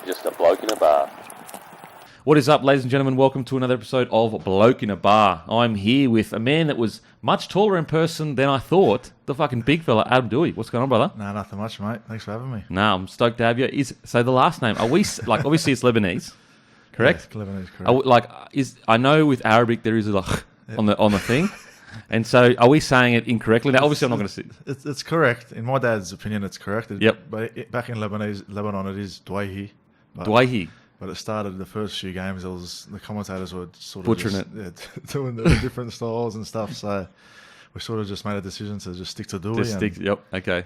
Just a bloke in a bar. What is up, ladies and gentlemen? Welcome to another episode of Bloke in a Bar. I'm here with a man that was much taller in person than I thought. The fucking big fella, Adam Doueihi. What's going on, brother? No, nothing much, mate. Thanks for having me. No, I'm stoked to have you. So the last name, are we like obviously it's Lebanese, correct? Yeah, Lebanese, correct. I know with Arabic there is a on the thing, and so are we saying it incorrectly? Now, obviously, I'm not going to say it's correct. In my dad's opinion, it's correct. Yep. But back in Lebanon, it is Doueihi. Doueihi. But it started the first few games. It was the commentators were sort of Butchering doing the different styles and stuff. So we sort of just made a decision to just stick to Doueihi. Yep. Okay.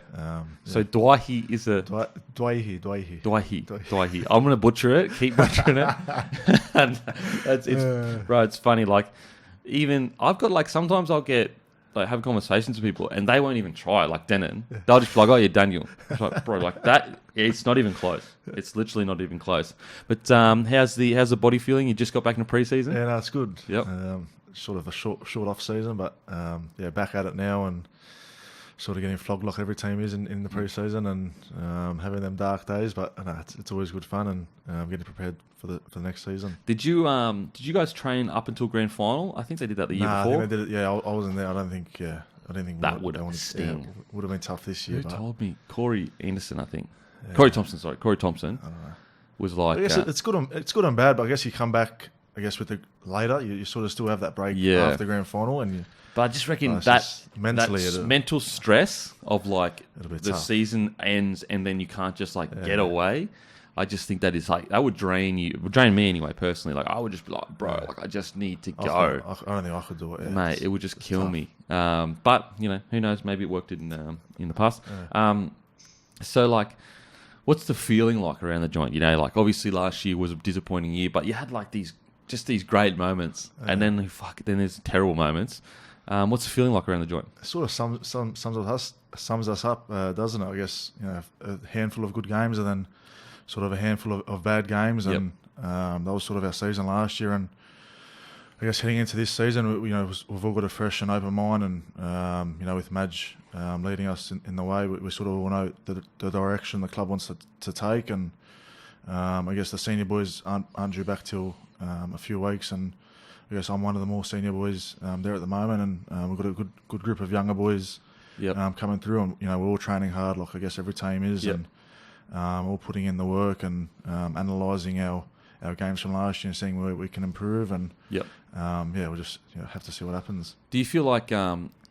So Yeah. Doueihi is a Doueihi. Doueihi. I'm going to butcher it. Keep butchering it. And it's funny. Like, even I've got like sometimes I'll get like have conversations with people and they won't even try. Like Denon, they'll just be like, "Oh yeah, Daniel." It's like, bro, like that. It's not even close. It's literally not even close. But how's the body feeling? You just got back into preseason. Yeah, no, it's good. Yep. Sort of a short off season, but yeah, back at it now and sort of getting flogged like every team is in the pre-season and having them dark days. But no, it's always good fun and getting prepared for the next season. Did you guys train up until grand final? I think they did that the year before. I think they did it. Yeah, I wasn't there. I don't think that would have sting. Would have been tough this year. Who but told me? Corey Anderson, I think. Yeah. Corey Thompson I don't know. was like. I guess it's good and bad. But I guess you come back. I guess with the later, you sort of still have that break after the grand final, and but I just reckon mentally that mental stress of like the tough. season ends and then you can't just like get away. I just think that is like that would drain you. It would drain me anyway personally. Like I would just be like, bro, like I just need to go. I don't think I could do it, mate. It would just kill me. But you know, who knows? Maybe it worked in the past. Yeah. So like, what's the feeling like around the joint? You know, like obviously last year was a disappointing year, but you had like these great moments, and then there's terrible moments. What's the feeling like around the joint? It sort of sums us up, doesn't it? I guess a handful of good games and then sort of a handful of bad games, and that was sort of our season last year. And I guess heading into this season, we've all got a fresh and open mind, and with Madge leading us in the way, we sort of all know the direction the club wants to take, and I guess the senior boys aren't due back till a few weeks, and I guess I'm one of the more senior boys there at the moment, and we've got a good group of younger boys coming through, and we're all training hard, like I guess every team is, and all putting in the work and analysing our games from last year and seeing where we can improve, and we'll just have to see what happens. Do you feel like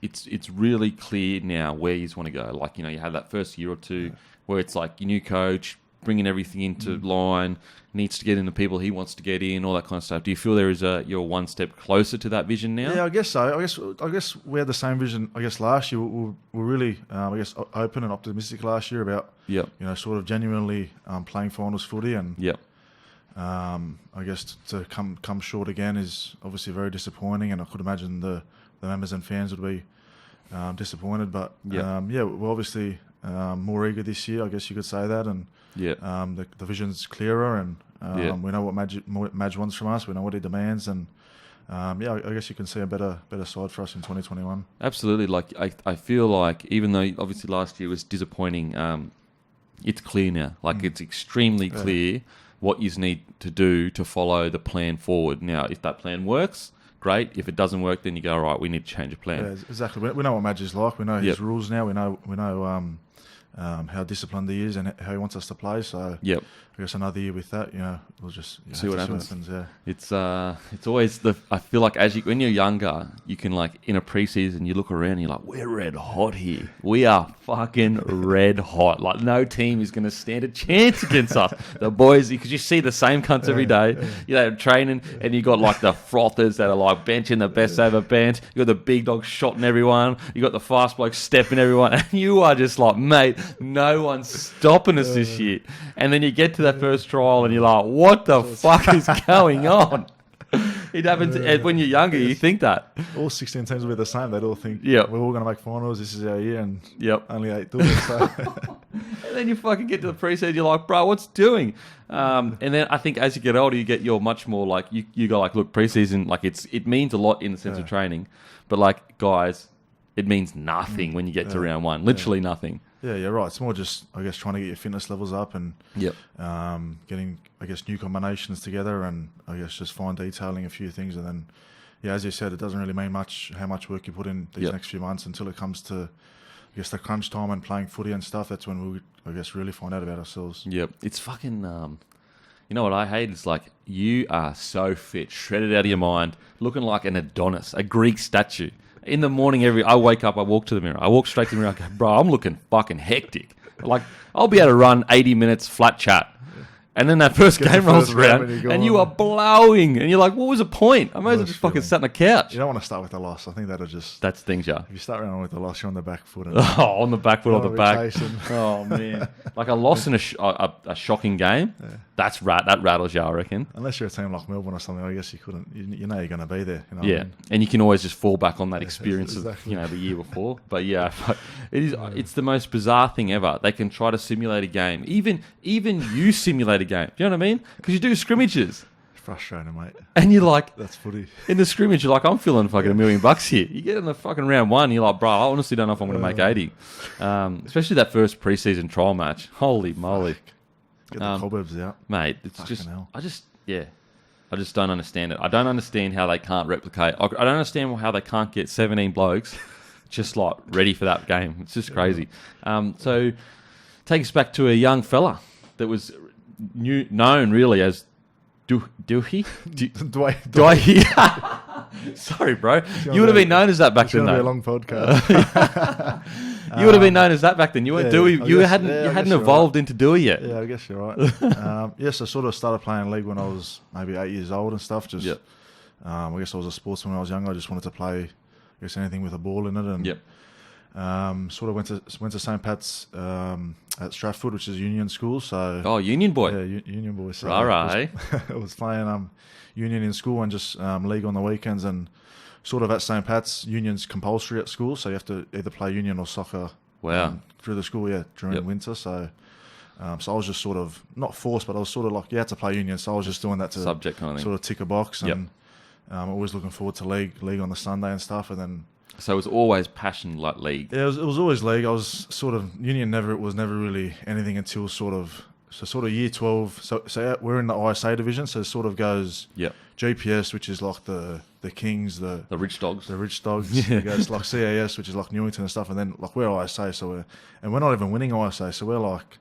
it's really clear now where you want to go? Like you had that first year or two where it's like your new coach bringing everything into line, needs to get in the people he wants to get in, all that kind of stuff. Do you feel you're one step closer to that vision now? Yeah, I guess so. I guess we had the same vision. I guess last year we were really, open and optimistic last year about, sort of genuinely playing finals footy, and I guess to come short again is obviously very disappointing, and I could imagine the members and fans would be disappointed. But we're obviously more eager this year, I guess you could say that, and the vision's clearer, and we know what Madge wants from us. We know what he demands, and I guess you can see a better side for us in 2021. Absolutely. Like I feel like even though obviously last year was disappointing, it's clear now. Like it's extremely clear what you need to do to follow the plan forward. Now, if that plan works, great. If it doesn't work, then you go, all right, we need to change a plan. Yeah, exactly. We know what Madge is like. We know his rules now. We know how disciplined he is and how he wants us to play. So I guess another year with that, we'll just see what happens. Yeah. It's always I feel like when you're younger, you can like in a preseason, you look around and you're like, we're red hot here. We are fucking red hot. Like no team is going to stand a chance against us. The boys, because you see the same cunts every day. Training, and you got like the frothers that are like benching the best ever bench. You got the big dogs shotting everyone. You got the fast blokes stepping everyone, and you are just like, mate, no one's stopping us this year. And then you get to that first trial and you're like, what the fuck is going on? It happens when you're younger, you think that. All 16 teams will be the same. They'd all think, we're all going to make finals, this is our year, and only 8 do it. So. And then you fucking get to the pre-season, you're like, bro, what's doing? And then I think as you get older, you're much more like, you go like, look, pre-season, like it means a lot in the sense of training. But like, guys, it means nothing when you get to round one. Literally nothing. Yeah, you're right. It's more just, I guess, trying to get your fitness levels up and Yep. getting, I guess, new combinations together, and I guess just fine detailing a few things. And then, yeah, as you said, it doesn't really mean much how much work you put in these next few months until it comes to, I guess, the crunch time and playing footy and stuff. That's when we, I guess, really find out about ourselves. Yep. It's fucking. You know what I hate? It's like you are so fit, shredded out of your mind, looking like an Adonis, a Greek statue. In the morning, I wake up, I walk to the mirror. I walk straight to the mirror. I go, bro, I'm looking fucking hectic. Like, I'll be able to run 80 minutes flat chat. And then that first game rolls around, and you are blowing. And you're like, what was the point? I might as well just fucking sat on the couch. You don't want to start with a loss. I think that'll just... That's things, yeah. If you start around with a loss, you're on the back foot. And on the back foot, on the back. Chasing. Oh, man. Like a loss in a shocking game, that rattles you, I reckon. Unless you're a team like Melbourne or something, I guess you couldn't... You know you're going to be there. You know yeah, what I mean? And you can always just fall back on that experience exactly. of the year before. But yeah, it's the most bizarre thing ever. They can try to simulate a game. Even you simulate a game. Do you know what I mean? Because you do scrimmages. Frustrating, mate. And you're like... That's footy. In the scrimmage, you're like, I'm feeling fucking $1 million here. You get in the fucking round one, you're like, bro, I honestly don't know if I'm going to make 80. Especially that first preseason trial match. Holy moly. Get the cobwebs out. Mate, it's Fucking just... hell. I just don't understand it. I don't understand how they can't replicate. I don't understand how they can't get 17 blokes just like ready for that game. It's just crazy. So take us back to a young fella that was known really as Doueihi. Doueihi. Sorry, bro. You would have been known as that back then. It's going to be a long podcast. You would have been known as that back then. You weren't Doueihi. You hadn't evolved into Doueihi yet. Yeah, I guess you're right. Yes, I sort of started playing league when I was maybe 8 years old and stuff. Just, I guess I was a sportsman when I was younger. I just wanted to play, I guess, anything with a ball in it. And sort of went to St. Pat's at Stratford, which is Union school. So Union boy. Yeah, Union boy. So I was playing Union in school and just league on the weekends, and sort of at St. Pat's, Union's compulsory at school, so you have to either play Union or soccer. Wow. Through the school, during winter. So so I was just sort of not forced, but I was sort of like you had to play Union, so I was just doing that to subject kind of thing. Sort of tick a box, and always looking forward to league on the Sunday and stuff, and then. So it was always passion like league. Yeah, it was always league. I was sort of Union. Was never really anything until sort of year 12. So we're in the ISA division. So it sort of goes GPS, which is like the Kings, the rich dogs. The rich dogs. It goes like CAS, which is like Newington and stuff, and then like we're ISA. So we're not even winning ISA. So we're like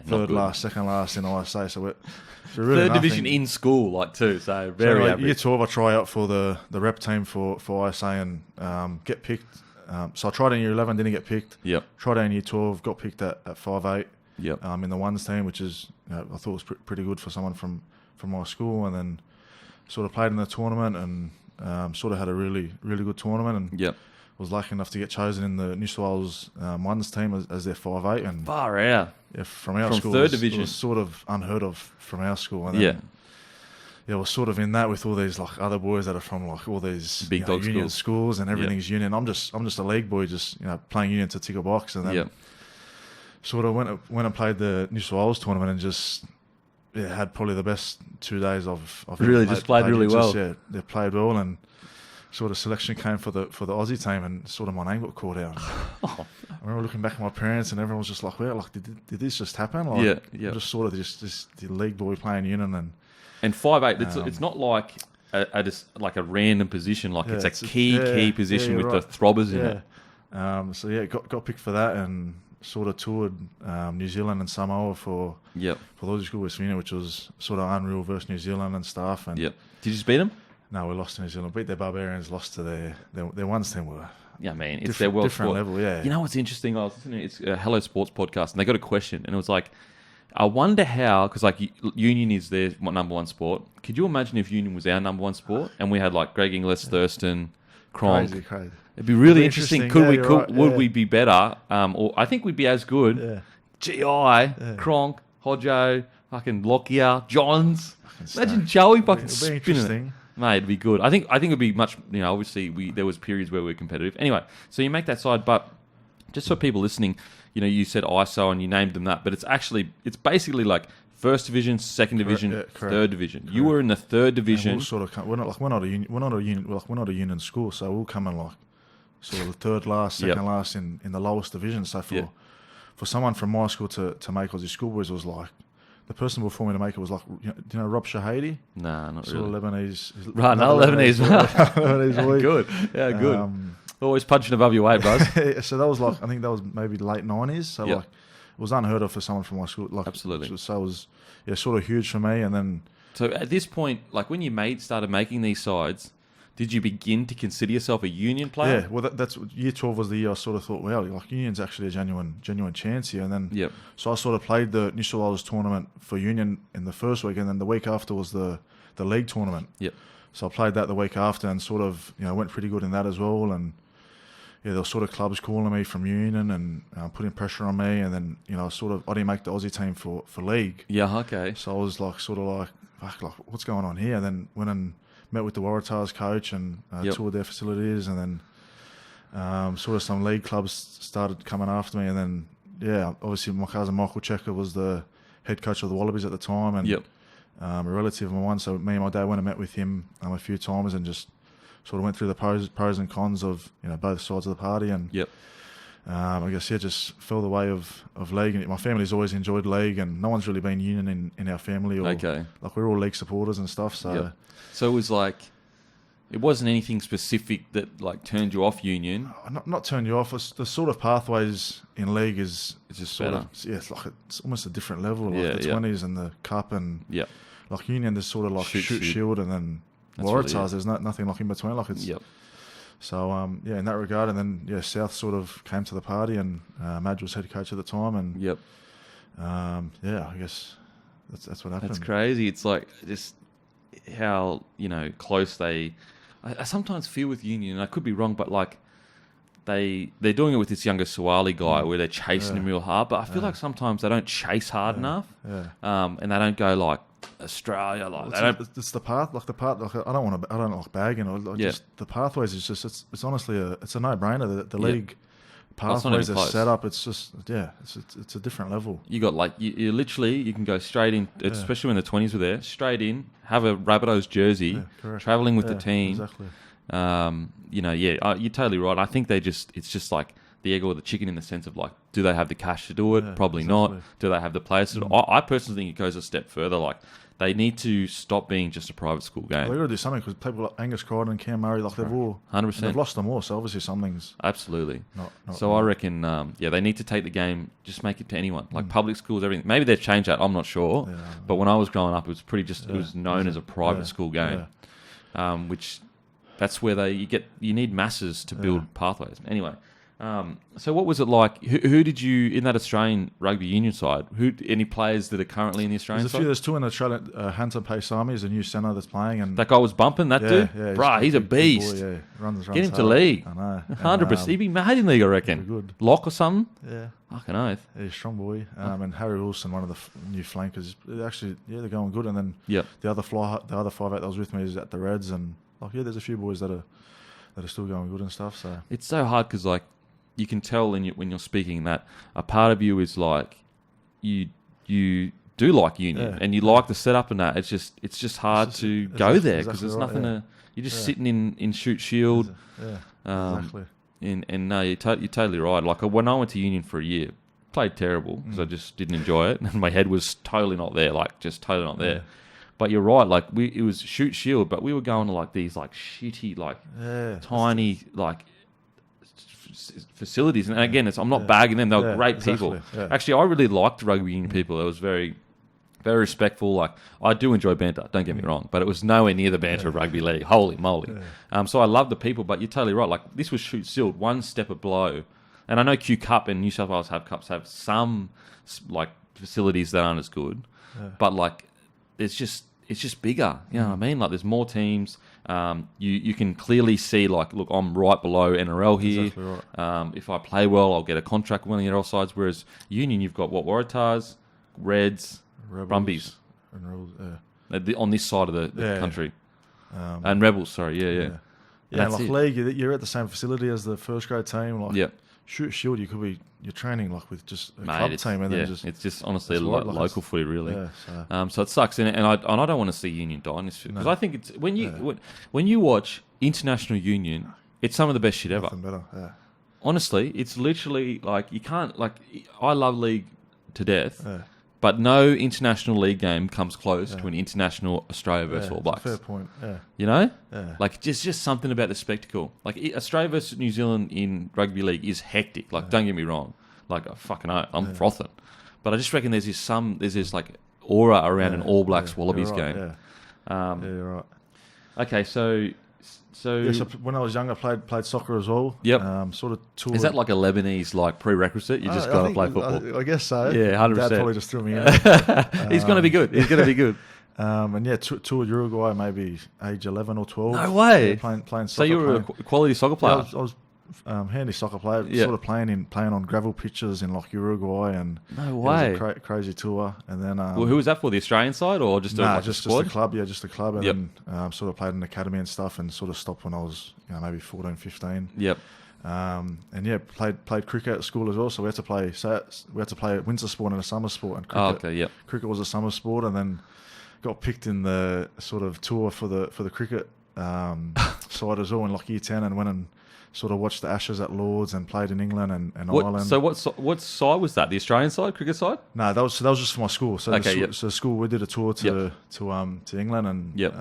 third last, second last in ISA. So we're really third division in school, like too. So very average. Year 12, I try out for the rep team for ISA and get picked. So I tried in year 11, didn't get picked. Yep. Tried out in year 12, got picked at 5'8". Yep. In the ones team, which is I thought was pretty good for someone from my school, and then sort of played in the tournament and sort of had a really good tournament, and was lucky enough to get chosen in the New South Wales ones team as their 5'8". And far out. Yeah, from our school, third division, it was sort of unheard of from our school. And then, we're sort of in that with all these like other boys that are from like all these big dog Union schools, and everything's Union. I'm just a league boy, just playing Union to tick a box, and then sort of went and played the New South Wales tournament and just had probably the best 2 days of really just played really well. They played well, and sort of selection came for the Aussie team, and sort of my name got called out. I remember looking back at my parents, and everyone was just like, "Well, like, did this just happen?" Like, I'm just sort of just the league boy playing Union, and 5'8". It's not like a random position. Like it's a key position with the throbbers in it. So got picked for that, and sort of toured New Zealand and Samoa for the Aussie School West Union, which was sort of unreal versus New Zealand and stuff. And did you just beat them? No, we lost to New Zealand. Beat their Barbarians, lost to their ones team. Were man, it's their world different sport. level. Yeah, you know what's interesting? I was listening. It's a Hello Sports podcast, and they got a question, and it was like, I wonder how, because like Union is their number one sport. Could you imagine if Union was our number one sport, and we had like Greg Inglis, Thurston, Cronk? Crazy. It'd be really interesting. Would we be better? Or I think we'd be as good. Yeah. GI, Cronk, Hodjo, fucking Lockyer, Johns. Imagine Joey fucking spinning it. Mate, it'd be good. I think it'd be much. Obviously there was periods where we were competitive. Anyway, so you make that side, but just for people listening, you said ISO and you named them that, but it's basically like first division, second division, third division. Correct. You were in the third division. We're not a union school, so we'll come in like sort of the third last, second last in the lowest division. So for someone from my school to make Aussie Schoolboys was like, the person before me to make it was like, do you know Rob Shahidi? Nah, not sort really. of Lebanese. Right, no, Lebanese. Lebanese boy. Good. Yeah, good. Always punching above your weight, buzz. So that was like, I think that was maybe late 90s. So Yep. like, it was unheard of for someone from my school. Like, Absolutely. So it was, sort of huge for me. And then, So at this point, like when you started making these sides, did you begin to consider yourself a union player? yeah, well, that's year 12 was the year I sort of thought, well, like Union's actually a genuine chance here. And then, Yep. so I sort of played the New South Wales tournament for Union in the first week, and then the week after was the league tournament. Yep. So I played that the week after, and sort of went pretty good in that as well. And yeah, there were sort of clubs calling me from Union and putting pressure on me, and then I didn't make the Aussie team for league. Yeah. Okay. So I was like, fuck, like what's going on here? And then went and met with the Waratahs coach and Yep. toured their facilities, and then sort of some league clubs started coming after me, and then obviously my cousin Michael Checker was the head coach of the Wallabies at the time, and Yep. a relative of mine. So me and my dad went and met with him a few times and just sort of went through the pros and cons of both sides of the party, and Yep. I guess just fell the way of league. And my family's always enjoyed league, and no one's really been Union in our family. Or, Okay. like we're all league supporters and stuff. So Yep. So it was like, it wasn't anything specific that like turned you off Union. not turn you off. It's the sort of pathways in league is just sort better. of it's like it's almost a different level. Like Yeah, the yeah. 20s and the cup, and Yep. like Union, there's sort of like shoot shield, and then That's really Waratahs. it. There's nothing like in between. Like it's Yep. so in that regard, and then South sort of came to the party, and Madge was head coach at the time, and Yep. I guess that's what happened. That's crazy. It's like just how close they. I sometimes feel with Union, and I could be wrong, but like they're doing it with this younger Suwali guy where they're chasing him real hard. But I feel like sometimes they don't chase hard enough, and they don't go like Australia. Like they don't. It's the path, like I don't like bagging or like Yeah. just the pathways. Is just it's honestly it's a no brainer. The Yeah. league Oh, it's not even pathways are close. set up. It's just it's a different level. You got like you literally you can go straight in, especially when the 20s were there, straight in, have a Rabbitohs jersey, Yeah, correct. traveling with the team. Exactly. You're totally right. I think it's just like the egg or the chicken in the sense of like, do they have the cash to do it? Yeah, Probably exactly. not. Do they have the players to do it? I personally think it goes a step further. Like they need to stop being just a private school Well, game. they got to do something because people like Angus Crichton and Cam Murray, like they've all 100%. they've lost them all. So obviously something's Absolutely. not So I reckon, they need to take the game, just make it to anyone, like public schools, everything. Maybe they've changed that. I'm not sure. Yeah. But when I was growing up, it was it was known as a private school game, which that's where you need masses to build pathways. Anyway, so what was it like? Who did you in that Australian rugby union side? Any players that are currently in the Australian side? There's two in Australia. Hunter Paisami is a new centre that's playing, and That guy was bumping that dude. Bruh, he's a big boy, beast. runs Get him to hard. league. I know. 100%. He'd be made in league, I reckon. Very good. Lock or something. Yeah. Fucking oath. Yeah, strong boy. And Harry Wilson, one of the new flankers. Actually, they're going good. And then Yep. the other 5'8" that was with me is at the Reds, and there's a few boys that are still going good and stuff. So It's so hard because like you can tell when you're speaking that a part of you is like you do like union and you like the setup and that. It's just hard to go there because there's nothing to. You're just sitting in shoot shield. exactly. And no, you're totally right. Like when I went to union for a year, played terrible because I just didn't enjoy it, and my head was totally not there. Like just totally not there. Yeah. But you're right. Like it was shoot shield, but we were going to like these like shitty like tiny like facilities. And again, I'm not bagging them. They were great people. Exactly, yeah. Actually, I really liked rugby union people. It was very, very respectful. Like I do enjoy banter. Don't get me wrong, but it was nowhere near the banter of rugby league. Holy moly! So I love the people. But you're totally right. Like this was shoot shield, one step below. And I know Q Cup and New South Wales Cups have some like facilities that aren't as good, but like it's just bigger. You know what I mean? Like there's more teams. You can clearly see like, look, I'm right below NRL here. Exactly right. If I play well, I'll get a contract with one of the NRL sides. Whereas Union, you've got Waratahs, Reds, Rebels, Brumbies and Rebels, on this side of the country, and Rebels. Sorry, yeah. Yeah, That's like it. league, you're at the same facility as the first grade team. Like Yep. shoot shield, you're training like with just a Mate, club it's, team, and yeah, then just it's just honestly it's like right, like local footy, really. yeah. So it sucks, and I don't want to see Union die in this because I think it's when you watch international Union, it's some of the best shit ever. Nothing better. Yeah. honestly, it's literally like you can't like. I love league to death, Yeah. but no international league game comes close to an international Australia versus All Blacks. Fair point. Yeah. You know, Yeah. like just something about the spectacle. Like Australia versus New Zealand in rugby league is hectic. Like, don't get me wrong. Like, I'm frothing, but I just reckon there's this like aura around an All Blacks Wallabies right, game. Yeah, you're right. Okay, so So when I was younger, I played soccer as well. Yep. Sort of toured. is that like a Lebanese like prerequisite? You just got to play football. I guess so. Yeah, 100%. Dad probably just threw me in. He's going to be good. He's going to be good. And yeah, toured Uruguay maybe age 11 or 12. No way. Yeah, playing soccer. So you were a quality soccer player? Yeah, I was handy soccer player. Yeah. Sort of playing on gravel pitches in like Uruguay, and No way. It was a crazy tour. And then Well, who was that for? The Australian side or just just squad? the club. Yeah, just the club. And Yep. then sort of played in the academy and stuff, and sort of stopped when I was maybe 14, 15. Yep. And yeah, played cricket at school as well. So we had to play a winter sport and a summer sport. And cricket, Oh, okay. Yep. cricket was a summer sport, and then got picked in the sort of tour for the cricket side as well in like year 10, and went and sort of watched the Ashes at Lords and played in England and Ireland. So what side was that? The Australian side, cricket side? No, that was just for my school. So Okay, yep. So school, we did a tour to England, and Yep.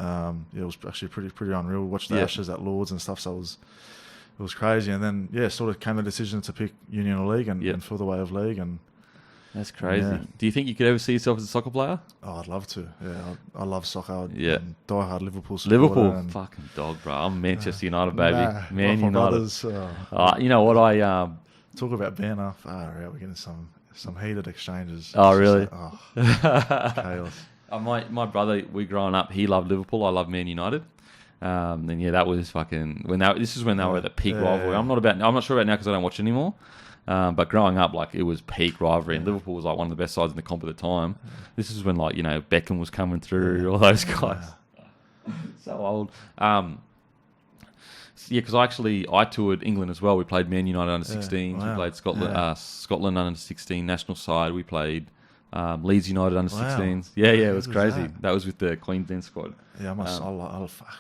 it was actually pretty unreal. We watched the Yep. Ashes at Lords and stuff. So it was crazy. And then sort of came the decision to pick Union or League and feel the way of League. And That's crazy. Yeah. Do you think you could ever see yourself as a soccer player? oh, I'd love to. Yeah, I love soccer. I'm diehard Liverpool supporter. Liverpool, and fucking dog, bro. I'm Manchester United, baby. Nah, Man my United. brothers, You know what? I talk about banner. We're getting some heated exchanges. Oh, It's really? just like, chaos. my brother, we growing up, he loved Liverpool. I loved Man United. And yeah, that was fucking this is when they were at the peak rivalry. Yeah. I'm not sure about now because I don't watch anymore. But growing up, like, it was peak rivalry, and Liverpool was like one of the best sides in the comp at the time. This is when Beckham was coming through, all those guys. So old. Because I toured England as well. We played Man United under 16s. Wow. We played Scotland under 16 national side. We played Leeds United under 16s. Yeah, it was crazy. That was with the Queensland squad. Yeah,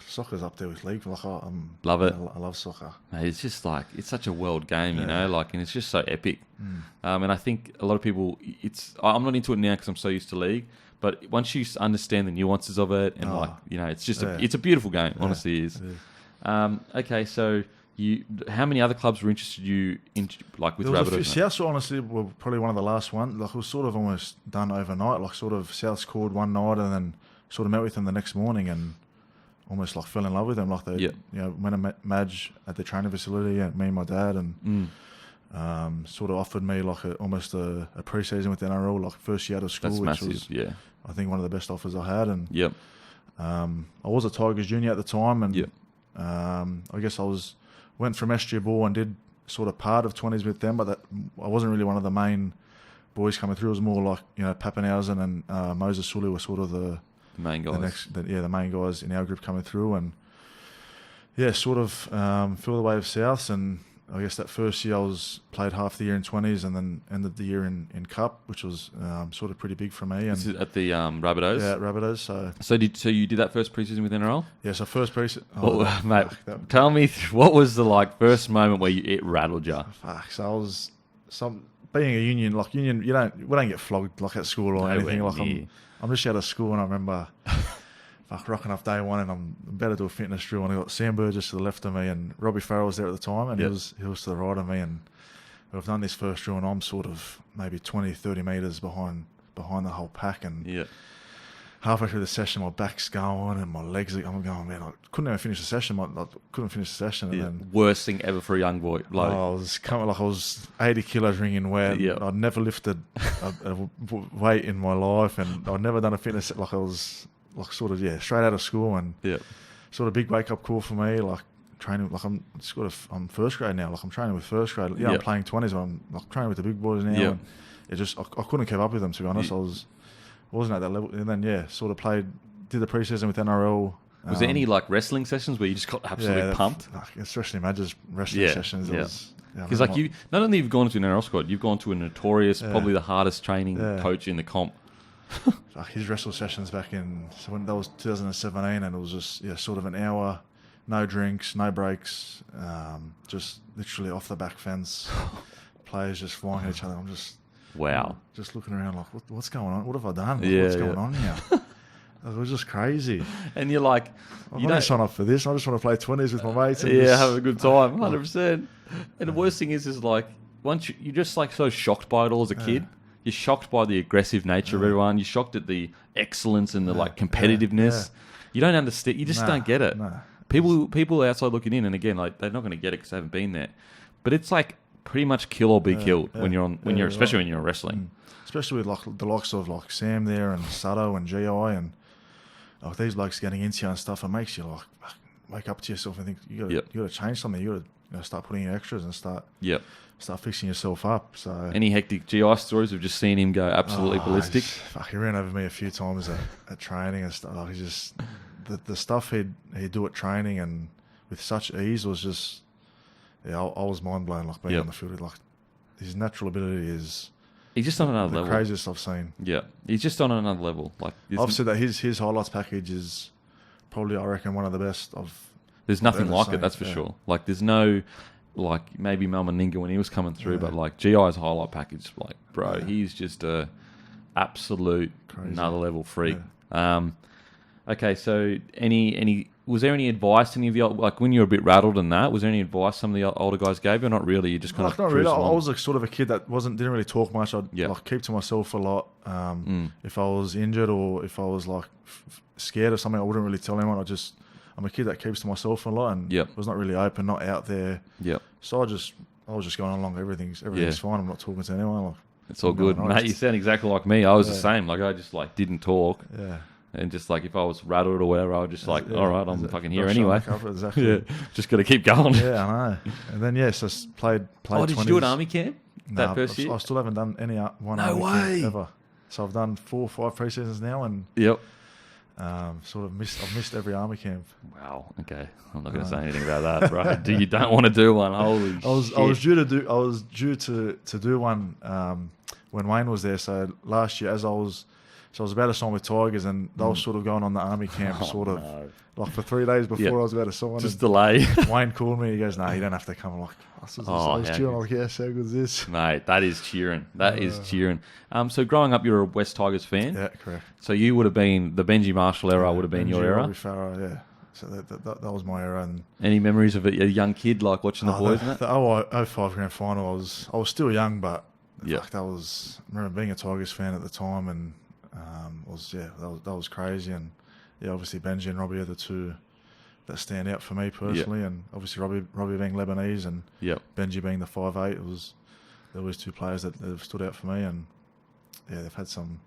soccer's up there with league. Like, Love it. I love soccer. Mate, it's just like, it's such a world game, you know, and it's just so epic. And I think a lot of people, I'm not into it now because I'm so used to league, but once you understand the nuances of it, and it's just it's a beautiful game, honestly it is. Okay, so how many other clubs were interested you in, like, with Rabbitohs? South honestly were probably one of the last ones. Like, it was sort of almost done overnight. Like, sort of South scored one night and then sort of met with them the next morning and almost like fell in love with them. Like, they went and met Madge at the training facility, and me and my dad, and sort of offered me like almost a pre-season with the NRL, like first year out of school. That's which massive. was, I think, one of the best offers I had. And I I was a Tigers junior at the time, and I guess went from SG Ball and did sort of part of 20s with them, but I wasn't really one of the main boys coming through. It was more like, Pappenhausen and Moses Sully were sort of the main guys. The main guys in our group coming through, and sort of feel the way of Souths. And I guess that first year I played half the year in 20s and then ended the year in Cup, which was sort of pretty big for me. And this is at the Rabbitohs? Yeah, at Rabbitohs. So you did that first preseason with NRL? Yeah, so first preseason. Mate, tell me, what was the first moment where it rattled you? Fuck, so I was being a union, we don't get flogged like at school or anything. Like, I'm just out of school, and I remember rocking off day one, and I'm about to do a fitness drill, and I got Sam Burgess to the left of me, and Robbie Farrell was there at the time, and he was to the right of me, and we've done this first drill, and I'm sort of maybe 20, 30 metres behind the whole pack, and halfway through the session, my back's going, and my legs I'm going, man, I couldn't even finish the session. And then worst thing ever for a young boy. I was 80 kilos ringing wet. I'd never lifted a weight in my life, and I'd never done a fitness. Like, I was sort of straight out of school, and sort of big wake up call for me. Like, training, like, I'm first grade now. Like, I'm training with first grade. I'm playing 20s, but I'm like training with the big boys now. And it just I couldn't keep up with them, to be honest. I wasn't at that level, and then sort of did the preseason with NRL. Was there any wrestling sessions where you just got absolutely pumped? Especially Madge's wrestling sessions. Because you not only you've gone to an NRL squad, you've gone to a notorious, probably the hardest training coach in the comp. His wrestle sessions back when that was 2017, and it was just sort of an hour no drinks, no breaks, just literally off the back fence. Players just flying at each other. I'm just just looking around like, what's going on? What have I done? What's going on here? It was just crazy. And you're like, you don't sign up for this. I just want to play 20s with my mates. And have a good time, 100%. And the worst thing is like, once you're just like so shocked by it all as a kid. You're shocked by the aggressive nature of everyone. You're shocked at the excellence and the like competitiveness. You don't understand. You just don't get it. People outside looking in, and again, like they're not going to get it because they haven't been there. But it's like pretty much kill or be killed when you're especially when you're wrestling. Especially with like the likes of like Sam there and Sato and GI and like these blokes getting into you and stuff. It makes you like wake up to yourself and think you got to change something. You got to start putting in extras and start fixing yourself up. So any hectic GI stories? We've just seen him go absolutely ballistic. He ran over me a few times at training and stuff. Like he just the stuff he'd do at training and with such ease was just I was mind blown. Like being on the field, like his natural ability is. He's just on another level. The craziest I've seen. Yeah, he's just on another level. Like I've said that his highlights package is probably, I reckon, one of the best There's nothing like it, that's for sure. Like there's no. Like maybe Mal Meninga when he was coming through, but like GI's highlight package, like bro, he's just a absolute another level freak. Yeah. Okay, so was there any advice any of you like when you were a bit rattled and that? Was there any advice some of the older guys gave you? Or not really. You just kind of not really. I was a sort of a kid that didn't really talk much. I'd like keep to myself a lot. If I was injured or if I was like scared of something, I wouldn't really tell anyone. I'm a kid that keeps to myself a lot and was not really open, not out there. So I was just going along. Everything's fine. I'm not talking to anyone. Like, it's all good, mate. You sound exactly like me. I was the same. Like I just like didn't talk. And just like if I was rattled or whatever, I was just like, all right, I'm fucking here anyway. Exactly. Just got to keep going. Yeah, I know. And then so played. Oh, did 20s. You do an army camp that first year? I still haven't done any one. No army way. Camp ever. So I've done 4 or 5 pre-seasons now, and I've missed every army camp. Wow. Okay. I'm not going to say anything about that, bro. You don't want to do one. Holy shit. I was due to do one when Wayne was there. So last year, I was about to sign with Tigers, and they were sort of going on the army camp, like for 3 days before I was about to sign. Just delay. Wayne called me. He goes, "No, you don't have to come." I'm like, I was cheering. I'm like, yes, how good is this? Mate, that is cheering. That is cheering. So growing up, you're a West Tigers fan? Yeah, correct. So you would have been, the Benji Marshall era would have been your era? Farah, yeah. So that was my era. And any memories of a young kid like watching the boys in that? The 05 grand final, I was still young, but I remember being a Tigers fan at the time, and that was crazy. And obviously Benji and Robbie are the two that stand out for me personally, and obviously Robbie being Lebanese and Benji being the 5'8", there was 2 players that have stood out for me, and they've had some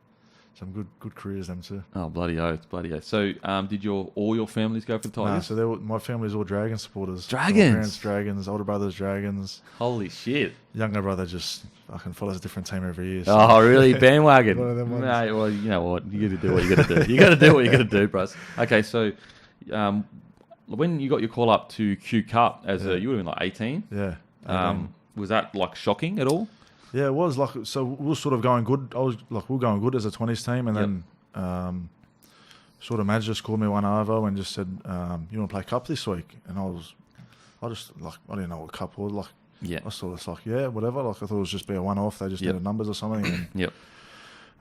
good careers them too. Oh, bloody oath. So did all your families go for the Tigers? No, so my family's all Dragon supporters. Dragons? My parents Dragons, older brothers Dragons. Holy shit. Younger brother just fucking follows a different team every year. So. Oh, really? Bandwagon? One of them ones. No, well, you know what? You got to do what you got to do. You got to do what you got to do, bros. Okay, so when you got your call up to Q Cup you would have been like 18? Yeah. Was that like shocking at all? Yeah, it was. Like, so we were sort of going good. We were going good as a 20s team, and then sort of Madge just called me one over and just said, "You want to play Cup this week?" And I didn't know what Cup was. Like, I thought it's like, whatever. Like, I thought it was just be a one-off. They just needed numbers or something. And,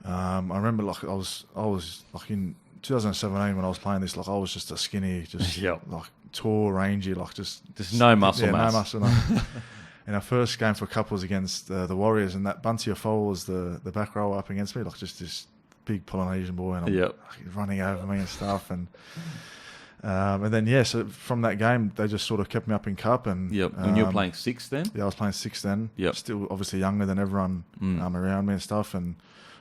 I remember like I was like in 2017 when I was playing this. Like, I was just a skinny, just like tall, rangy, like just no muscle mass. No muscle. No. And our first game for Cup was against the Warriors, and that Bunty Afol was the back row up against me, like just this big Polynesian boy, and he's running over me and stuff. And then so from that game, they just sort of kept me up in Cup. And when you were playing 6 then? Yeah, I was playing 6 then. Still obviously younger than everyone around me and stuff, and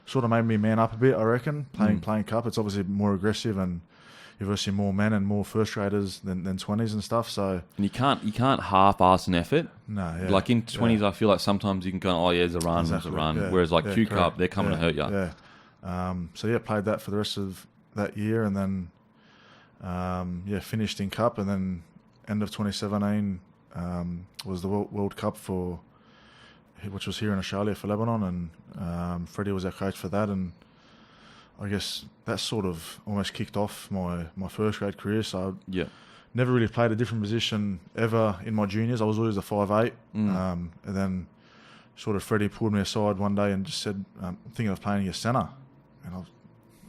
sort of made me man up a bit, I reckon, playing Cup. It's obviously more aggressive, and you've obviously more men and more first graders than 20s and stuff. So and you can't half-ass an effort. No, like in 20s, I feel like sometimes you can go, there's a run, there's a run. Yeah, whereas like Q Cup, they're coming to hurt you. Yeah. Played that for the rest of that year, and then finished in Cup, and then end of 2017 was the World Cup which was here in Australia for Lebanon, and Freddie was our coach for that, and I guess that sort of almost kicked off my first grade career. So I never really played a different position ever in my juniors. I was always a 5'8", and then sort of Freddie pulled me aside one day and just said, I'm thinking of playing your centre. And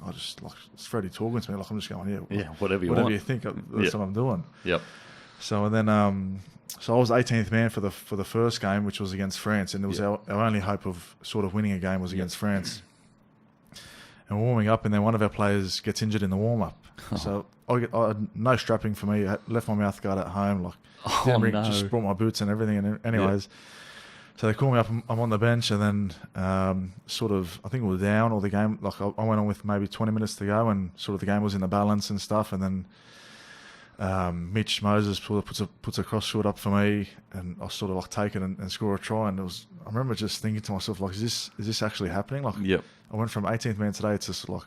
I just, like, it's Freddie talking to me, like, I'm just going, whatever you whatever want. you think, that's what I'm doing. Yep. So, and then, so I was 18th man for the first game, which was against France, and it was our only hope of sort of winning a game was against France. And warming up, and then one of our players gets injured in the warm-up. So I had no strapping for me. I left my mouth guard at home. Like, just brought my boots and everything. And anyways, so they call me up. I'm on the bench, and then sort of, I think it was down, or the game. Like, I went on with maybe 20 minutes to go, and sort of the game was in the balance and stuff. And then Mitch Moses puts a cross shot up for me, and I sort of like take it and score a try. And I remember just thinking to myself, like, is this actually happening? Like, I went from 18th man today to like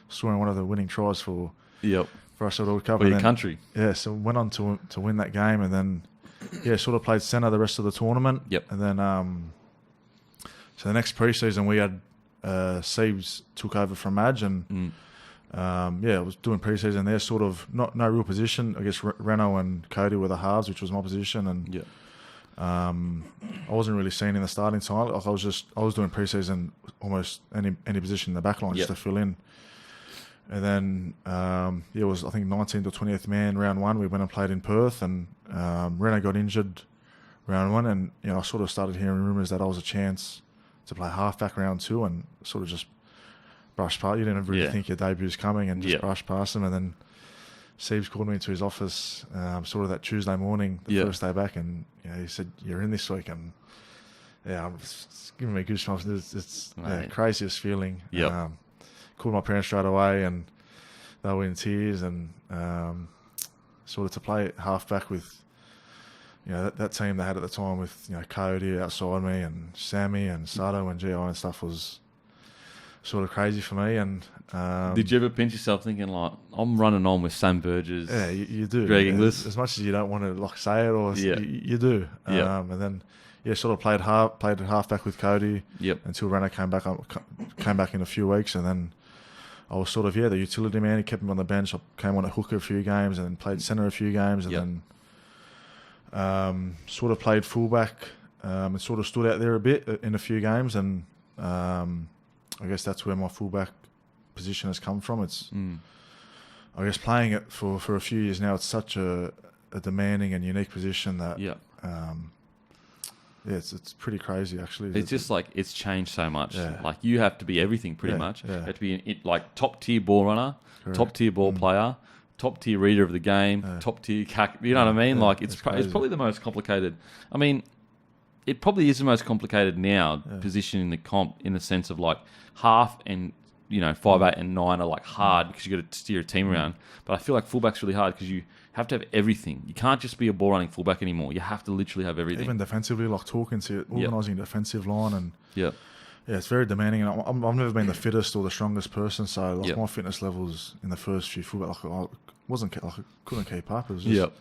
scoring one of the winning tries for us at World Cup. For your country. Yeah, so went on to win that game, and then sort of played centre the rest of the tournament. And then so the next pre-season we had Siebes took over from Madge, and I was doing pre-season there, sort of no real position. I guess Renault and Cody were the halves, which was my position, and I wasn't really seen in the starting side. Like, I was doing pre-season almost any position in the back line just to fill in. And then it was, I think, 19th or 20th man round one. We went and played in Perth, and Renault got injured round one, and I sort of started hearing rumours that I was a chance to play halfback round two, and sort of just brushed past. You didn't really think your debut's coming, and just brushed past him. And then Siebes called me into his office sort of that Tuesday morning, the first day back, and he said, "You're in this week," and it's giving me goosebumps. It's the craziest feeling. Called my parents straight away, and they were in tears, and sort of to play halfback with that team they had at the time with Cody outside me, and Sammy and Sato and GI and stuff was sort of crazy for me. And did you ever pinch yourself thinking, like, I'm running on with Sam Burgess? Yeah, you do. Greg Inglis. As much as you don't want to like say it, or you do. And then sort of played halfback with Cody until Renault came back in a few weeks, and then I was sort of the utility man. He kept me on the bench. I came on at hooker a few games, and then played centre a few games, and then sort of played fullback and sort of stood out there a bit in a few games, and I guess that's where my fullback position has come from. It's I guess playing it for a few years now, it's such a demanding and unique position that it's pretty crazy actually. It's just like it's changed so much. Like you have to be everything pretty much. You have to be like top tier ball runner, top tier ball player, top tier reader of the game, top tier you know what I mean? Like it's probably the most complicated. I mean, it probably is the most complicated now position in the comp, in the sense of like half and 5'8" and 9 are like hard because you got to steer a team around. But I feel like fullback's really hard because you have to have everything. You can't just be a ball running fullback anymore. You have to literally have everything. Even defensively, like talking to organising defensive line, and it's very demanding. And I've never been the fittest or the strongest person, so like my fitness levels in the first few fullback, like I couldn't keep up. It was just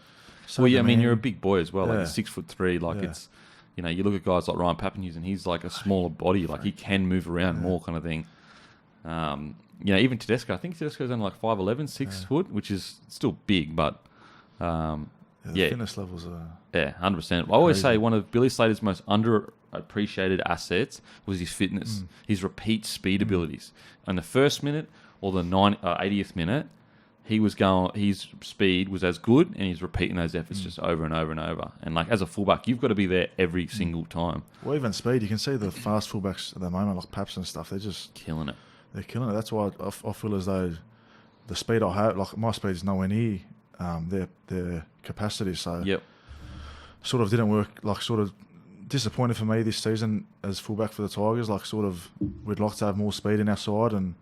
so demanding. I mean, you're a big boy as well. Like 6'3", like it's you look at guys like Ryan Papenhuyzen, and he's like a smaller body, like he can move around more, kind of thing. Even Tedesco, I think Tedesco's only like 5'11", 6 foot, which is still big, but the fitness levels are 100%. I always say one of Billy Slater's most underappreciated assets was his fitness, his repeat speed abilities. In the first minute or the 80th minute, his speed was as good, and he's repeating those efforts just over and over and over. And like as a fullback, you've got to be there every single time. Well, even speed, you can see the fast fullbacks at the moment, like Paps and stuff. They're just killing it. They're killing it. That's why I feel as though the speed I have, like my speed is nowhere near their capacity. So sort of didn't work. Like sort of disappointed for me this season as fullback for the Tigers. Like sort of we'd like to have more speed in our side, and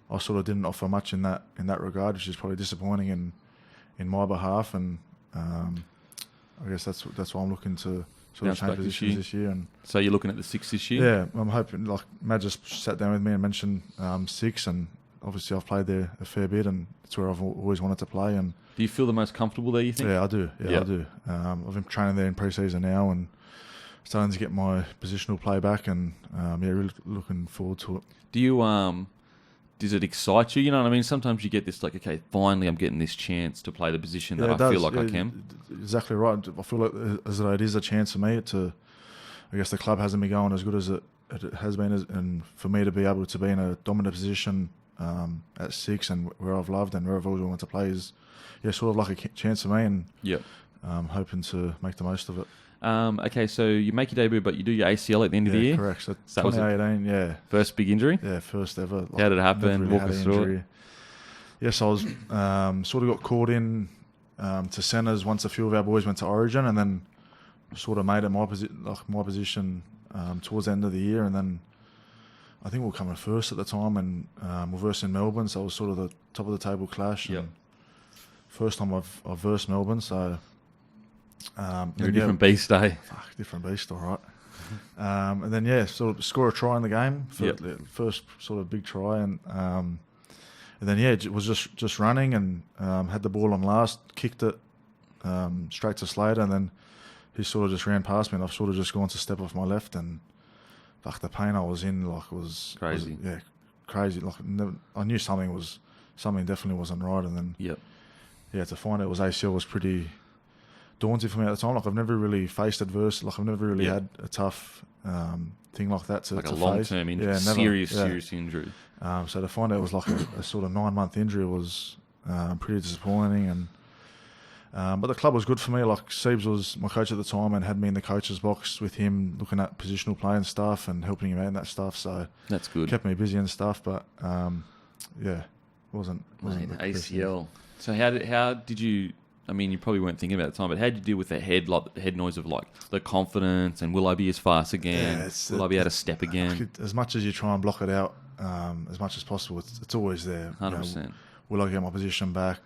I sort of didn't offer much in that regard, which is probably disappointing in my behalf. And I guess that's why I'm looking to sort of change positions this year. And so you're looking at the 6 this year? Yeah, I'm hoping. Like Matt just sat down with me and mentioned 6, and obviously I've played there a fair bit, and it's where I've always wanted to play. And do you feel the most comfortable there, you think? Yeah, I do. I do. I've been training there in pre-season now, and starting to get my positional play back, and really looking forward to it. Do you does it excite you? You know what I mean? Sometimes you get this like, okay, finally I'm getting this chance to play the position that I feel like I can. Exactly right. I feel like as though it is a chance for me to. I guess the club hasn't been going as good as it has been, and for me to be able to be in a dominant position at 6 and where I've loved and where I've always wanted to play is, sort of like a chance for me, and hoping to make the most of it. Okay, so you make your debut, but you do your ACL at the end of the year? Correct. So 2018, First big injury? Yeah, first ever. Like, how did it happen? Walk us through it. Yes, I was sort of got called in to centres once a few of our boys went to Origin, and then sort of made it my position towards the end of the year, and then I think we were coming first at the time, and we versed in Melbourne, so it was sort of the top of the table clash. Yep. And first time I've versed Melbourne, so you're a different beast, eh? Different beast, all right. And then sort of score a try in the game for the first sort of big try, and then it was just running, and had the ball on last, kicked it straight to Slater, and then he sort of just ran past me, and I've sort of just gone to step off my left, and the pain I was in was crazy. Crazy. I knew something definitely wasn't right, and then to find it was ACL was pretty daunting for me at the time. I've never really faced adversity. I've never really had a tough thing like that to like a face. long-term injury, serious injury. So to find out it was like a sort of 9-month injury was pretty disappointing. And but the club was good for me. Like Siebes was my coach at the time and had me in the coach's box with him, looking at positional play and stuff and helping him out in that stuff. So that's good. Kept me busy and stuff. But wasn't ACL. So how did you? I mean, you probably weren't thinking about it at the time, but how did you deal with the head noise of like the confidence and will I be as fast again? Will I be able to step again? As much as you try and block it out, as much as possible, it's always there. 100%. Will I get my position back?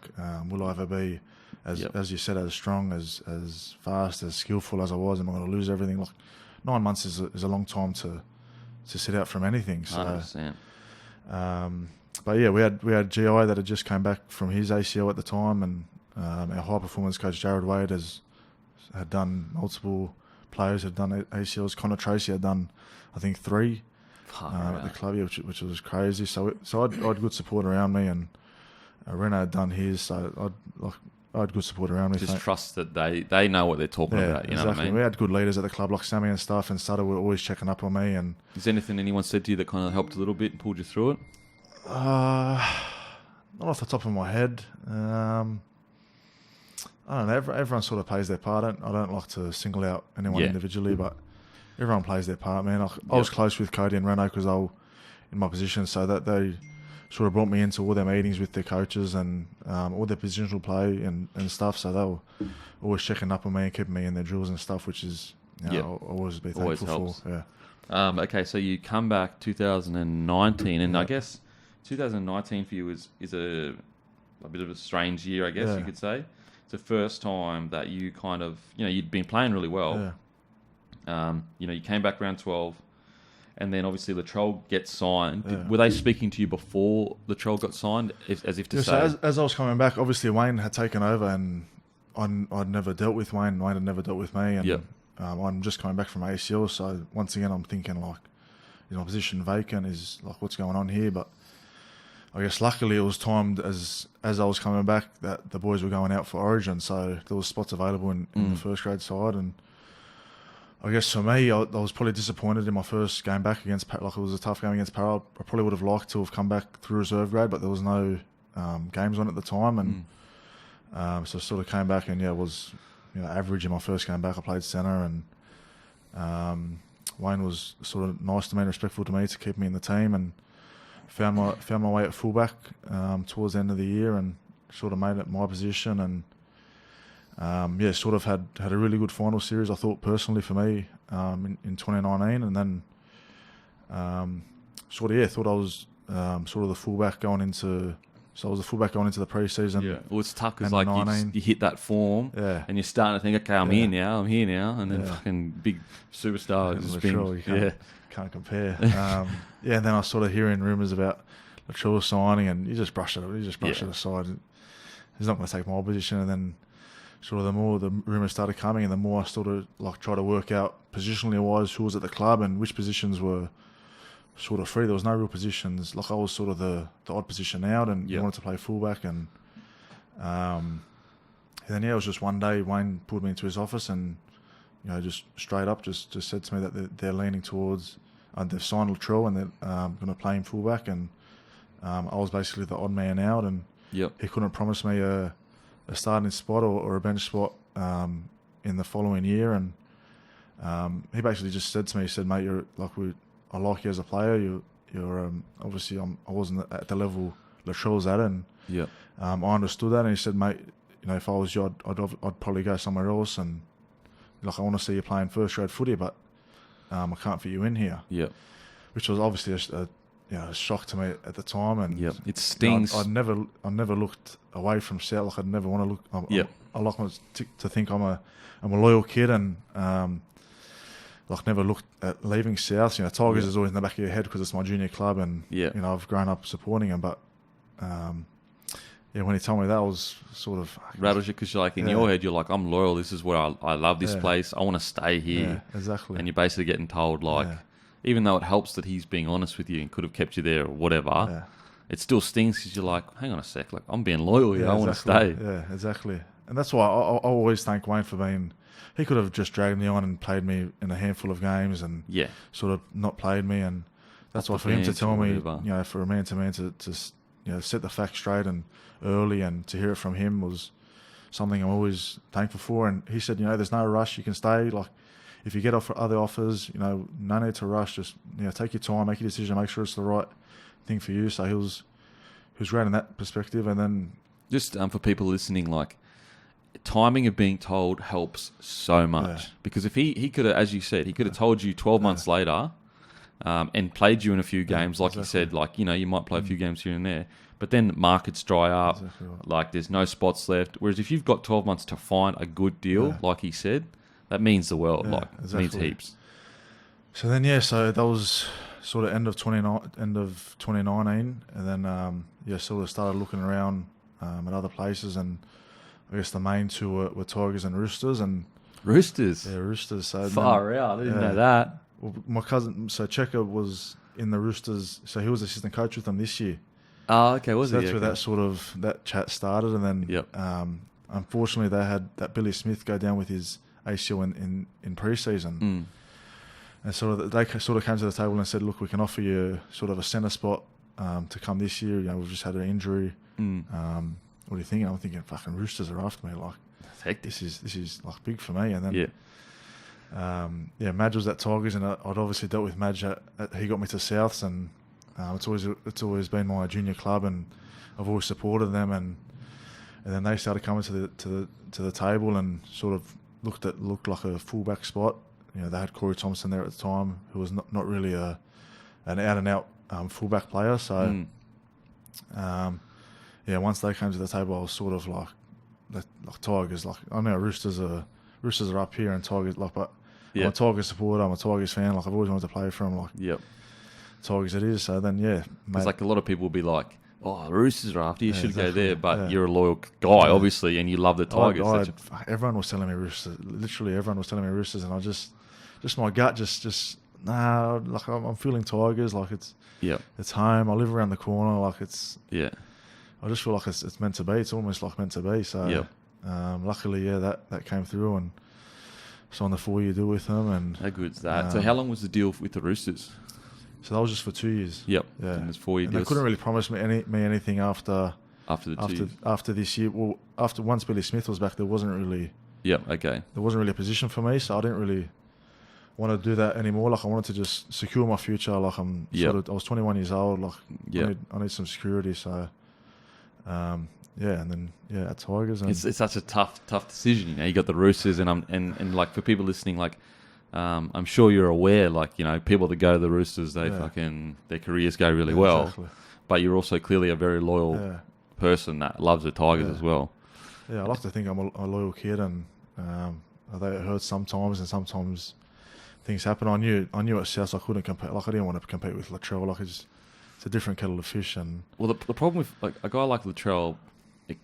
Will I ever be, as you said, as strong, as fast, as skillful as I was? Am I going to lose everything? Like 9 months is a long time to sit out from anything. So, 100%. But we had GI that had just came back from his ACL at the time, and our high performance coach Jared Wade had done multiple players had done ACLs. Connor Tracy had done, I think, 3 at the club, which was crazy. So I had good support around me, and Reno had done his. So I had good support around me. Just trust that they know what they're talking about. You know what I mean? We had good leaders at the club like Sammy and stuff, and Sutter were always checking up on me. And is there anything anyone said to you that kind of helped a little bit and pulled you through it? Not off the top of my head. I don't know. Everyone sort of plays their part. I don't like to single out anyone individually, but everyone plays their part, man. I was close with Cody and Reno because they were in my position, so that they sort of brought me into all their meetings with their coaches and all their positional play and stuff. So they were always checking up on me and keeping me in their drills and stuff, which is I'll always be thankful helps. for. Yeah. Okay, so you come back 2019, and I guess 2019 for you is a bit of a strange year, I guess you could say. It's the first time that you kind of, you'd been playing really well. Yeah. You came back round 12, and then obviously Latrell gets signed. Were they speaking to you before Latrell got signed, as if to say? So as I was coming back, obviously Wayne had taken over, and I'd never dealt with Wayne. Wayne had never dealt with me, and I'm just coming back from ACL. So once again, I'm thinking like, is my position vacant? Is like what's going on here? But I guess luckily it was timed as I was coming back that the boys were going out for Origin, so there was spots available in the first grade side. And I guess for me, I was probably disappointed in my first game back against it was a tough game against Para. I probably would have liked to have come back through reserve grade, but there was no games on at the time, and so I sort of came back and was average in my first game back. I played centre, and Wayne was sort of nice to me and respectful to me to keep me in the team, and found my way at fullback towards the end of the year, and sort of made it my position, and sort of had a really good final series, I thought, personally for me in 2019, and then thought I was sort of the fullback going into. So I was the fullback going into the preseason. Yeah, well, it's tough because you hit that form, and you're starting to think, okay, I'm here now, and then fucking big superstar. You can't compare. And then I was sort of hearing rumours about Latrell signing, and you just brush it aside. He's not going to take my position, and then sort of the more the rumours started coming, and the more I sort of like try to work out positionally wise who was at the club and which positions were sort of free. There was no real positions. Like I was sort of the odd position out, and Yep. wanted to play fullback. And then it was just one day Wayne pulled me into his office and just straight up just said to me that they're leaning towards they've signed Latrell and they're going to play him fullback, and I was basically the odd man out, and Yep. he couldn't promise me a starting spot or a bench spot in the following year. And he basically just said to me, he said, mate, I like you as a player. You're obviously I wasn't at the level Latrell's at, and Yep. I understood that. And he said, mate, if I was you, I'd probably go somewhere else, and I want to see you playing first grade footy, but I can't fit you in here. Yep. Which was obviously a shock to me at the time. And Yep. It stings. I'd never looked away from South. I'd never want to look. Yep. I like to think I'm a loyal kid, and never looked at leaving South. Tigers is always in the back of your head because it's my junior club, and I've grown up supporting them. But when he told me that, I was sort of rattles you because in your head you're like, I'm loyal. This is where I love this place. I want to stay here. Yeah, exactly. And you're basically getting told even though it helps that he's being honest with you and could have kept you there or whatever, it still stings because you're like, hang on a sec, I'm being loyal here. I want to stay. Yeah, exactly. And that's why I always thank Wayne for being. He could have just dragged me on and played me in a handful of games and sort of not played me. And that's why for him to tell me, for a man to man to set the facts straight and early, and to hear it from him was something I'm always thankful for. And he said, there's no rush. You can stay. If you get other offers, no need to rush. Just take your time, make your decision, make sure it's the right thing for you. So he was great in that perspective. And then just for people listening, timing of being told helps so much because if he could have, as you said, he could have told you 12 months later and played you in a few games, like exactly. you said, you might play a few games here and there, but then markets dry up, exactly right. There's no spots left. Whereas if you've got 12 months to find a good deal, like he said, that means the world. It means heaps. So then, so that was sort of end of 2019, and then sort of started looking around at other places, and I guess the main two were Tigers and Roosters. And Roosters? Yeah, Roosters. So far out. I didn't know that. Well, my cousin, so Checker was in the Roosters, so he was assistant coach with them this year. Oh, okay. That's where that chat started, and then unfortunately they had that Billy Smith go down with his ACL in pre-season. And they sort of came to the table and said, look, we can offer you sort of a centre spot to come this year. We've just had an injury. What do you think? I'm thinking, fucking Roosters are after me. That's hectic. This is big for me. And then Madge was at Tigers, and I'd obviously dealt with Madge. He got me to Souths, and it's always been my junior club, and I've always supported them. And then they started coming to the table and sort of looked like a fullback spot. They had Corey Thompson there at the time, who was not really an out and out fullback player. So once they came to the table, I was sort of like Tigers. I know Roosters are up here, and Tigers but I'm a Tigers supporter. I'm a Tigers fan. I've always wanted to play for them. Tigers it is. So then it's a lot of people will be like, oh, the Roosters are after you, should go there, but you're a loyal guy, obviously, and you love the Tigers. Everyone was telling me Roosters. Literally, everyone was telling me Roosters, and I just my gut I'm feeling Tigers. It's home. I live around the corner. I just feel like it's meant to be. It's almost like meant to be. So luckily, that came through, and signed the 4-year deal with them. And how good's that? So how long was the deal with the Roosters? So that was just for 2 years. Yep. Yeah. And there's 4 years. They couldn't really promise me anything after this year. Well, once Billy Smith was back, there wasn't really. Yep. Okay. There wasn't really a position for me, so I didn't really want to do that anymore. I wanted to just secure my future. I was 21 years old. I need some security. So, and then at Tigers. And it's such a tough decision. You got the Roosters, and for people listening, I'm sure you're aware, people that go to the Roosters, their careers go really well. Exactly. But you're also clearly a very loyal person that loves the Tigers as well. Yeah, I like to think I'm a loyal kid, and although it hurts sometimes, and sometimes things happen. I knew at South I couldn't compete. I didn't want to compete with Latrell. It's a different kettle of fish. And the problem with a guy like Latrell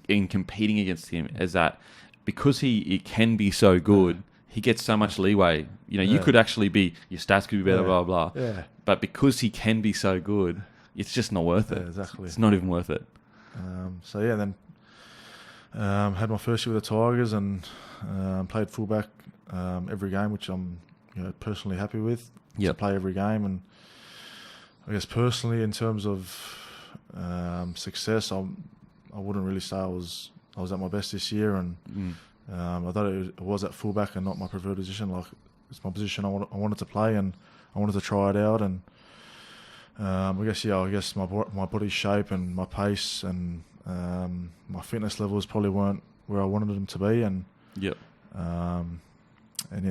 in competing against him is that because he can be so good. He gets so much leeway. You could actually be, your stats could be better, blah, blah, blah. Yeah. But because he can be so good, it's just not worth it. Yeah, exactly. It's not even worth it. Then had my first year with the Tigers and played fullback every game, which I'm personally happy with. To play every game, and I guess personally in terms of success, I wouldn't really say I was at my best this year, and I thought it was at fullback and not my preferred position. Like, it's my position I wanted to play, and I wanted to try it out. And I guess my body shape and my pace and my fitness levels probably weren't where I wanted them to be. And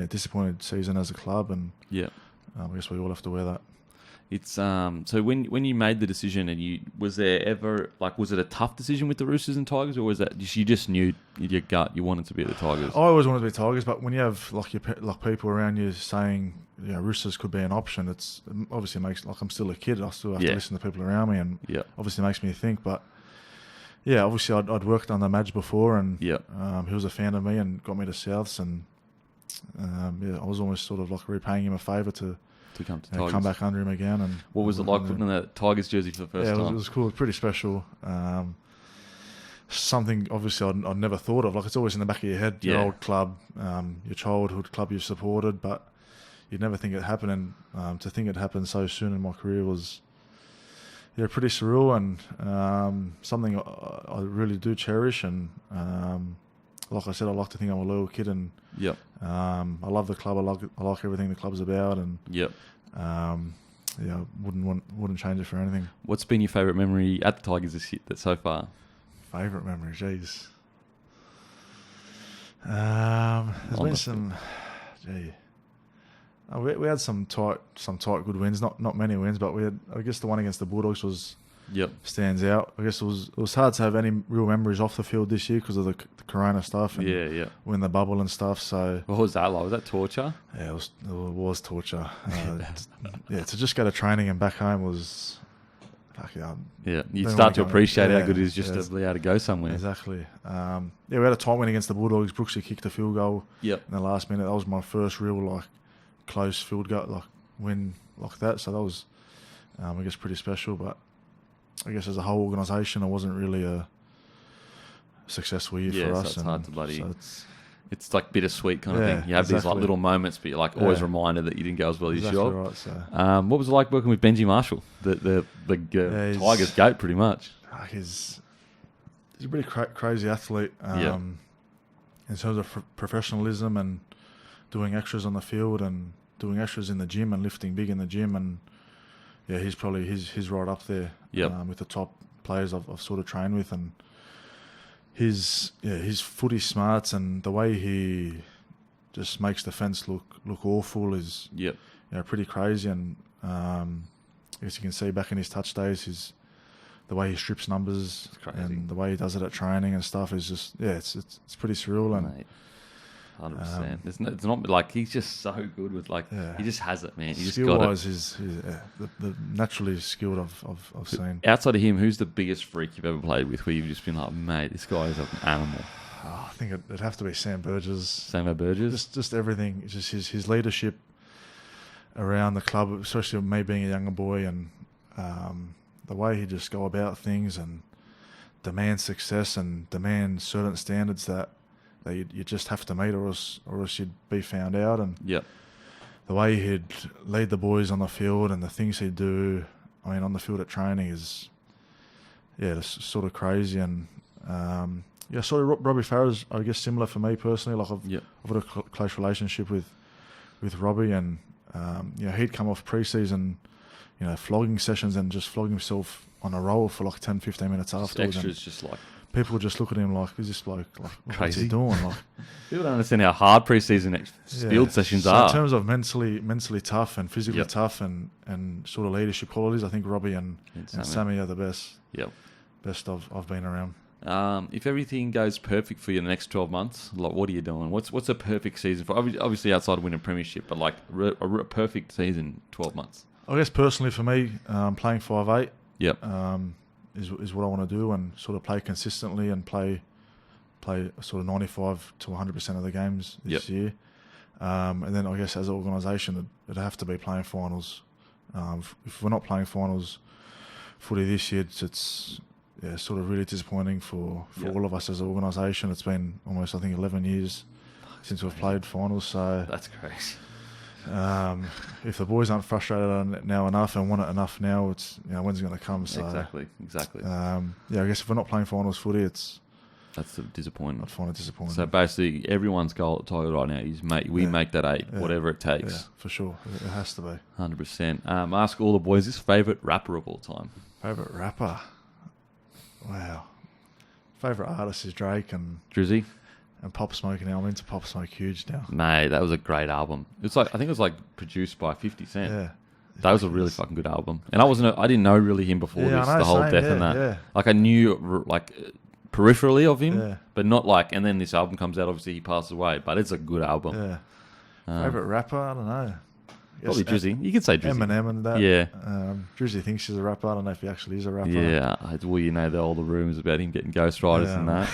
disappointed season as a club, and I guess we all have to wear that. It's so when you made the decision, and was there ever was it a tough decision with the Roosters and Tigers, or was that you just knew in your gut you wanted to be at the Tigers? I always wanted to be Tigers, but when you have people around you saying Roosters could be an option, it's obviously makes I'm still a kid. I still have to listen to people around me, and obviously makes me think. But obviously I'd worked under Madge before, and he was a fan of me and got me to Souths, and I was almost sort of repaying him a favour to come to Tigers. Come back under him again. And what was it like putting on that Tigers jersey for the first time? It was cool. It was pretty special. Something obviously I'd never thought of. It's always in the back of your head, your old club, your childhood club you've supported, but you'd never think it'd happen. And to think it happened so soon in my career was pretty surreal, and something I really do cherish. And like I said, I like to think I'm a loyal kid, and I love the club. I like everything the club's about, and wouldn't change it for anything. What's been your favourite memory at the Tigers so far? Favourite memory, jeez. There's been some. We had some tight good wins. Not many wins, but we had. I guess the one against the Bulldogs stands out. I guess it was hard to have any real memories off the field this year because of the Corona stuff and we're in the bubble and stuff. So what was that like? Was that torture? Yeah, it was torture. To just go to training and back home was. You'd start to appreciate how good it is just to be able to go somewhere. Exactly. We had a tight win against the Bulldogs. Brooksy kicked a field goal in the last minute. That was my first real close field goal win like that. So that was I guess pretty special. But I guess as a whole organisation, it wasn't really a successful year for us. It's hard to bloody. It's like bittersweet kind of thing. You have these little moments, but you're always reminded that you didn't go as well as you should. Right, so. What was it like working with Benji Marshall, the Tigers GOAT, pretty much? He's a pretty crazy athlete in terms of professionalism and doing extras on the field and doing extras in the gym and lifting big in the gym, and he's right up there with the top players I've sort of trained with, and his footy smarts and the way he just makes the fence look awful is pretty crazy. And I guess you can see back in his touch days, the way he strips numbers and the way he does it at training and stuff is just it's pretty surreal. And Mate. 100%. It's not like he's just so good with he just has it, man. He just got it. Skill-wise, he's naturally skilled I've seen. Outside of him, who's the biggest freak you've ever played with where you've just been like, mate, this guy is an animal? I think it'd have to be Sam Burgess. Samo Burgess? Just everything. It's just his leadership around the club, especially me being a younger boy, and the way he just go about things and demand success and demand certain standards that you just have to meet, or else you'd be found out. And the way he'd lead the boys on the field and the things he'd do, on the field at training is, it's sort of crazy. And Robbie Farah's, I guess, similar for me personally. I've got a close relationship with Robbie, and he'd come off pre-season, flogging sessions and just flog himself on a roll for 10-15 minutes afterwards. Extras, just people just look at him like, is this bloke crazy? What's he doing? People don't understand how hard pre-season field sessions are. In terms of mentally tough and physically tough and sort of leadership qualities, I think Robbie and Sammy are the best. Best I've been around. If everything goes perfect for you in the next 12 months, what are you doing? What's a perfect season for? Obviously outside of winning a premiership, but a perfect season, 12 months. I guess personally for me, playing 5'8". Is what I want to do, and sort of play consistently and play sort of 95 to 100% of the games this year. And then I guess as an organisation, it'd have to be playing finals If we're not playing finals footy this year, it's sort of really disappointing for all of us as an organisation. It's been almost, I think, 11 years since we've played finals. So that's crazy. If the boys aren't frustrated on it now enough and want it enough now, it's when's it going to come? So Exactly. I guess if we're not playing finals footy, That's disappointing. I'd find it disappointing. So basically, everyone's goal at Tiger right now is we make that 8, whatever it takes. Yeah, for sure. It has to be. 100%. Ask all the boys his favourite rapper of all time. Favourite rapper? Wow. Favourite artist is Drake and Drizzy? Pop Smoke now. I'm into Pop Smoke huge now. Mate, that was a great album. It's like, I think it was like produced by 50 Cent. Yeah. That was a really fucking good album. And I didn't know really him before this, the whole death and that. Yeah. Like I knew peripherally of him, Yeah. but not like, and then this album comes out, obviously he passes away, but it's a good album. Yeah. Favourite rapper? I don't know. Probably Drizzy. You could say Drizzy. Eminem and that. Yeah. Drizzy thinks he's a rapper. I don't know if he actually is a rapper. Yeah. Well, all the rumours about him getting ghostwriters and that.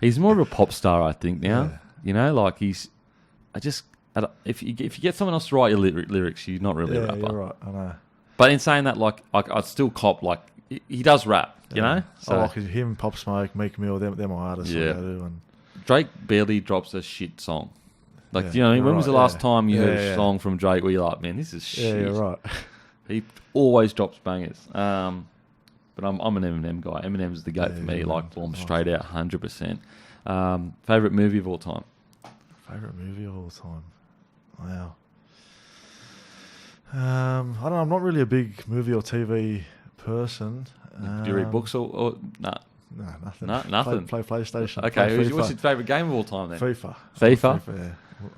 He's more of a pop star, I think, now. Yeah. Like if you get someone else to write your lyrics, you're not really a rapper. You're right. I know. But in saying that, like, I'd still cop, like, he does rap, you know? So I like him, Pop Smoke, Meek Mill, they're my artists. Yeah. I do, and Drake barely drops a shit song. Like, Yeah, you know, when you're was the right, last yeah. time you heard Yeah, a yeah. song from Drake where you're like, man, this is shit? yeah, you're right. He always drops bangers. But I'm an Eminem guy. Eminem's the goat for me. Eminem. Like, bomb Nice. straight out, 100%. Favorite movie of all time? Favorite movie of all time? Wow. I don't know. I'm not really a big movie or TV person. Do you read books or nah? No, nothing. No, nothing. Play PlayStation. Okay, play what's FIFA. your favourite game of all time then? FIFA. FIFA? Yeah.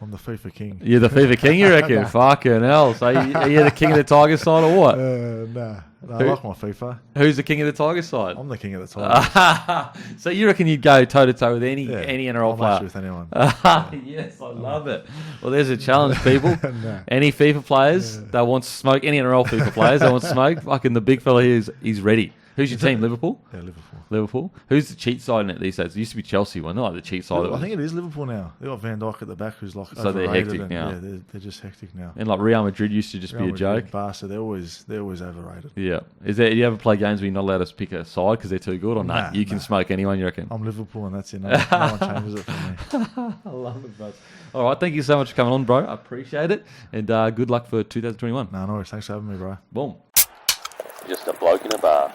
I'm the FIFA king. You're the FIFA king, you reckon? Nah. Fucking hell. So are you the king of the Tiger side or what? No, I like my FIFA. Who's the king of the Tiger side? I'm the king of the time. So you reckon you'd go toe-to-toe with any NRL I'll player? match with anyone. Yes, I love it. Well, there's a challenge, people. No. Any FIFA players that want to smoke, any NRL FIFA players that want to smoke, fucking the big fella here he's ready. Who's your team? Liverpool? Yeah, Liverpool. Liverpool? Who's the cheat side in it these days? It used to be Chelsea, wasn't it? Like the cheat side. I think it is Liverpool now. They've got Van Dijk at the back who's like So they're overrated hectic and, now. Yeah, they're just hectic now. And like Real Madrid used to just Real be a Madrid, joke. Barca, they're always overrated. Yeah. Do you ever play games where you're not allowed to pick a side because they're too good or not? Nah, You can nah. smoke anyone, you reckon? I'm Liverpool and that's it. No one changes it for me. I love it, bro. All right, thank you so much for coming on, bro. I appreciate it. And good luck for 2021. No worries. Thanks for having me, bro. Boom. Just a bloke in a bar.